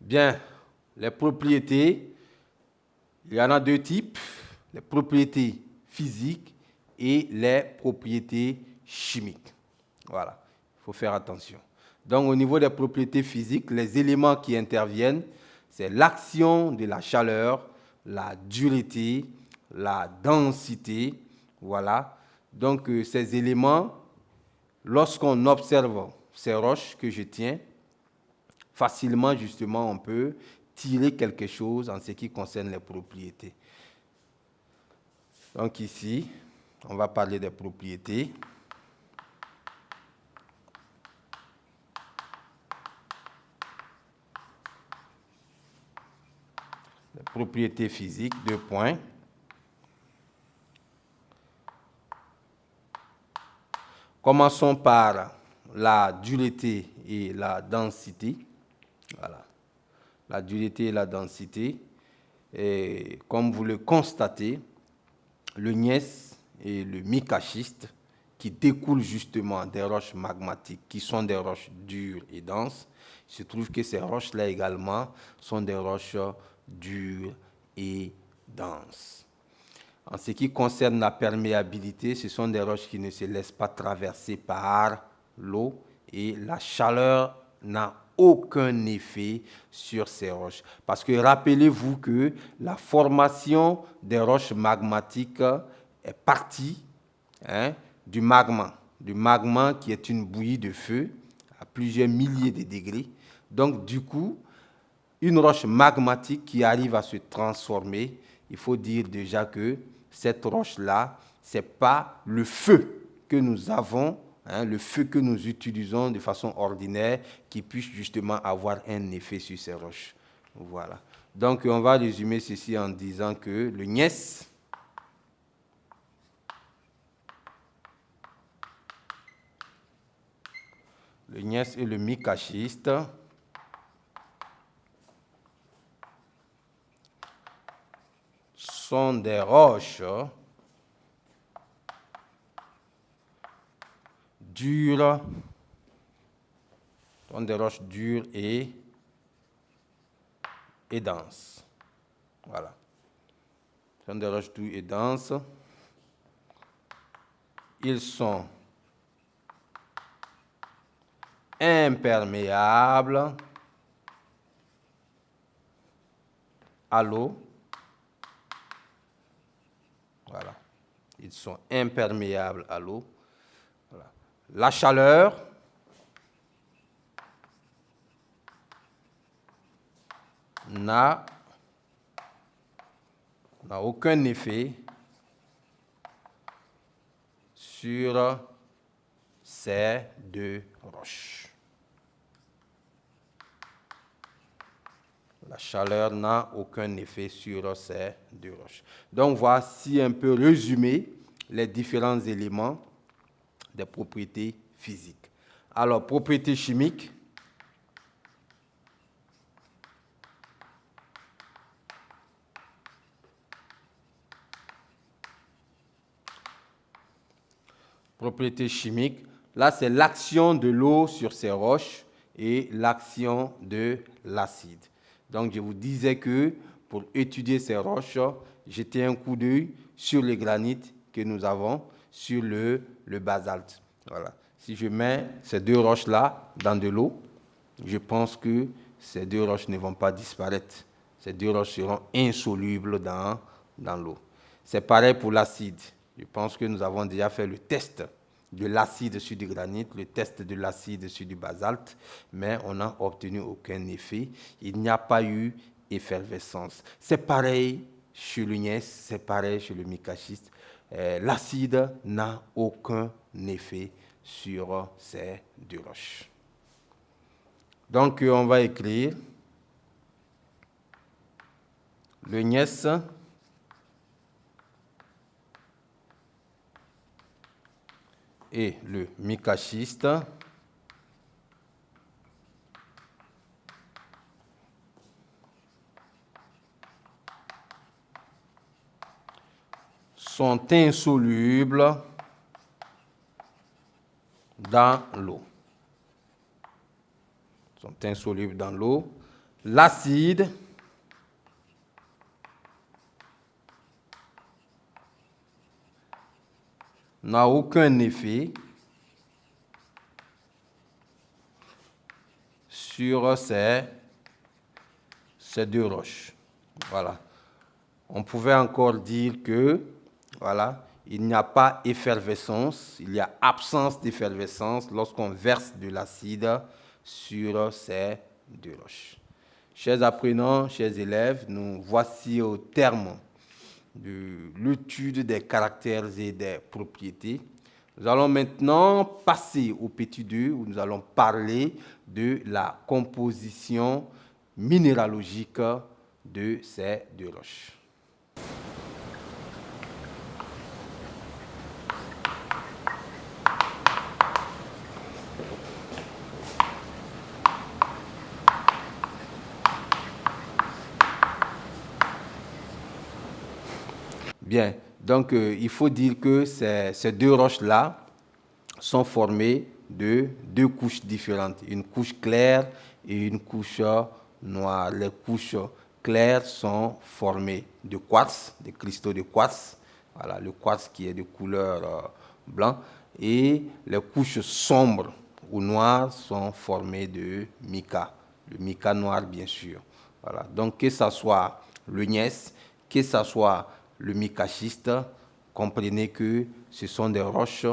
Bien, les propriétés, il y en a deux types, les propriétés physiques et les propriétés chimiques. Voilà, il faut faire attention. Donc, au niveau des propriétés physiques, les éléments qui interviennent, c'est l'action de la chaleur, la dureté, la densité. Voilà. Donc, ces éléments, lorsqu'on observe ces roches que je tiens, facilement, justement, on peut tirer quelque chose en ce qui concerne les propriétés. Donc ici, on va parler des propriétés. Les propriétés physiques, 2 points. Commençons par la dureté et la densité. Voilà. La dureté et la densité. Et comme vous le constatez, le gneiss et le micaschiste, qui découlent justement des roches magmatiques, qui sont des roches dures et denses, il se trouve que ces roches-là également sont des roches dures et denses. En ce qui concerne la perméabilité, ce sont des roches qui ne se laissent pas traverser par l'eau et la chaleur n'a aucun effet sur ces roches. Parce que rappelez-vous que la formation des roches magmatiques est partie du magma qui est une bouillie de feu à plusieurs milliers de degrés. Donc du coup, une roche magmatique qui arrive à se transformer, il faut dire déjà que cette roche-là, ce n'est pas le feu que nous avons, le feu que nous utilisons de façon ordinaire, qui puisse justement avoir un effet sur ces roches. Voilà. Donc, on va résumer ceci en disant que le gneiss, et le micaschiste sont des roches dures, et denses. Voilà. Ce sont des roches dures et denses. Ils sont imperméables à l'eau. Voilà. Ils sont imperméables à l'eau. Voilà. La chaleur n'a aucun effet sur ces deux roches. La chaleur n'a aucun effet sur ces deux roches. Donc, voici un peu résumé les différents éléments des propriétés physiques. Alors, propriétés chimiques. Propriétés chimiques. Là, c'est l'action de l'eau sur ces roches et l'action de l'acide. Donc, je vous disais que pour étudier ces roches, jetez un coup d'œil sur les granites que nous avons, sur le basalte. Voilà. Si je mets ces deux roches-là dans de l'eau, je pense que ces deux roches ne vont pas disparaître. Ces deux roches seront insolubles dans l'eau. C'est pareil pour l'acide. Je pense que nous avons déjà fait le test de l'acide sur du granit, le test de l'acide sur du basalte, mais on n'a obtenu aucun effet. Il n'y a pas eu effervescence. C'est pareil chez le gneiss, c'est pareil chez le micaschiste. L'acide n'a aucun effet sur ces deux roches. Donc, on va écrire le gneiss et le micaschiste sont insolubles dans l'eau. Sont insolubles dans l'eau. L'acide n'a aucun effet sur ces deux roches. Voilà. On pouvait encore dire que, voilà, il n'y a pas effervescence, il y a absence d'effervescence lorsqu'on verse de l'acide sur ces deux roches. Chers apprenants, chers élèves, nous voici au terme de l'étude des caractères et des propriétés. Nous allons maintenant passer au petit 2 où nous allons parler de la composition minéralogique de ces deux roches. Bien, donc il faut dire que ces deux roches-là sont formées de deux couches différentes, une couche claire et une couche noire. Les couches claires sont formées de quartz, de cristaux de quartz, voilà, le quartz qui est de couleur blanc, et les couches sombres ou noires sont formées de mica, le mica noir bien sûr. Voilà. Donc que ce soit le gneiss, que ce soit le micaschiste, comprenez que ce sont des roches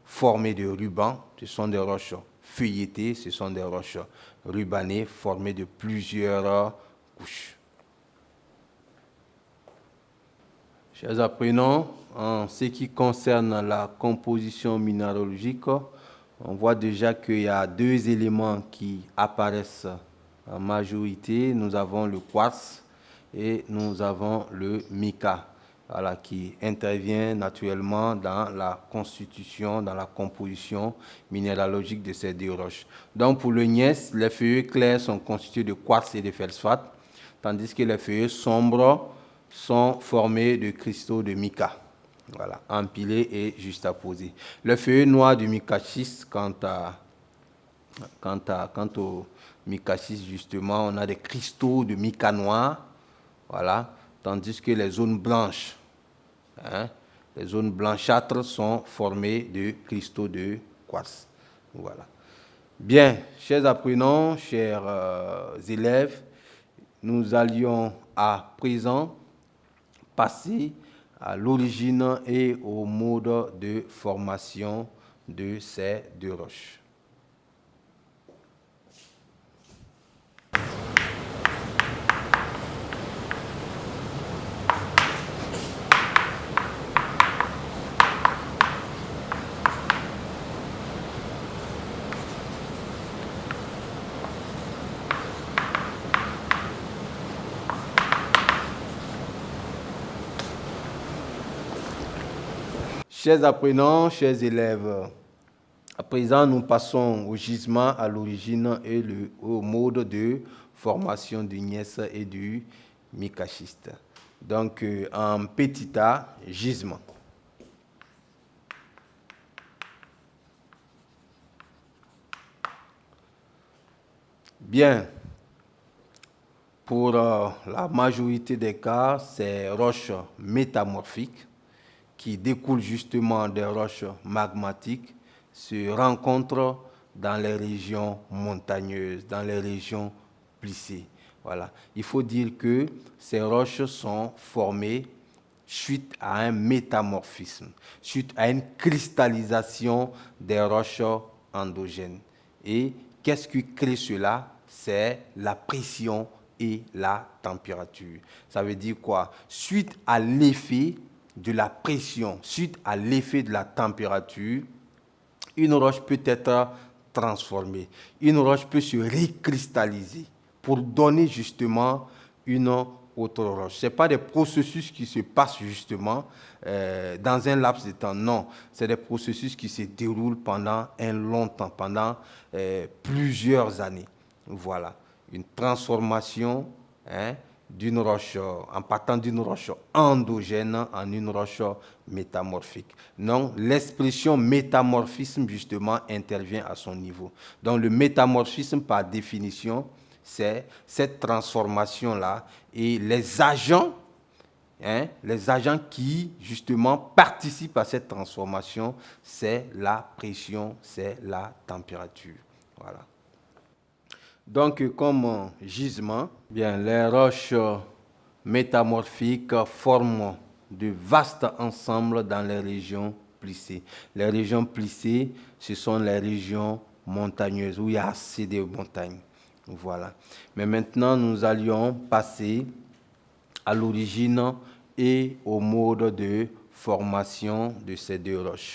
formées de rubans, ce sont des roches feuilletées, ce sont des roches rubanées formées de plusieurs couches. Chers apprenants, en ce qui concerne la composition minéralogique, on voit déjà qu'il y a deux éléments qui apparaissent en majorité. Nous avons le quartz et nous avons le mica. Voilà, qui intervient naturellement dans la constitution, dans la composition minéralogique de ces deux roches. Donc pour le gneiss, les feuillets clairs sont constitués de quartz et de feldspath, tandis que les feuillets sombres sont formés de cristaux de mica, voilà, empilés et juxtaposés. Le feuillet noir du micaschiste, quant au micaschiste justement, on a des cristaux de mica noir, voilà, tandis que les zones blanches, les zones blanchâtres sont formées de cristaux de quartz. Voilà. Bien, chers apprenants, chers élèves, nous allions à présent passer à l'origine et au mode de formation de ces deux roches. Chers apprenants, chers élèves, à présent, nous passons au gisement, à l'origine et au mode de formation du gneiss et du micaschiste. Donc, en petit a, gisement. Bien, pour la majorité des cas, ces roches métamorphiques qui découlent justement des roches magmatiques se rencontrent dans les régions montagneuses, dans les régions plissées. Voilà. Il faut dire que ces roches sont formées suite à un métamorphisme, suite à une cristallisation des roches endogènes. Et qu'est-ce qui crée cela? C'est la pression et la température. Ça veut dire quoi? Suite à l'effet de la pression, suite à l'effet de la température, une roche peut être transformée. Une roche peut se recristalliser pour donner justement une autre roche. Ce n'est pas des processus qui se passent justement dans un laps de temps. Non, c'est des processus qui se déroulent pendant un long temps, pendant plusieurs années. Voilà, une transformation d'une roche, en partant d'une roche endogène en une roche métamorphique. Non, l'expression métamorphisme, justement, intervient à son niveau. Donc, le métamorphisme, par définition, c'est cette transformation-là et les agents qui, justement, participent à cette transformation, c'est la pression, c'est la température. Voilà. Donc, comme gisement, bien, les roches métamorphiques forment de vastes ensembles dans les régions plissées. Les régions plissées, ce sont les régions montagneuses où il y a assez de montagnes. Voilà. Mais maintenant, nous allions passer à l'origine et au mode de formation de ces deux roches.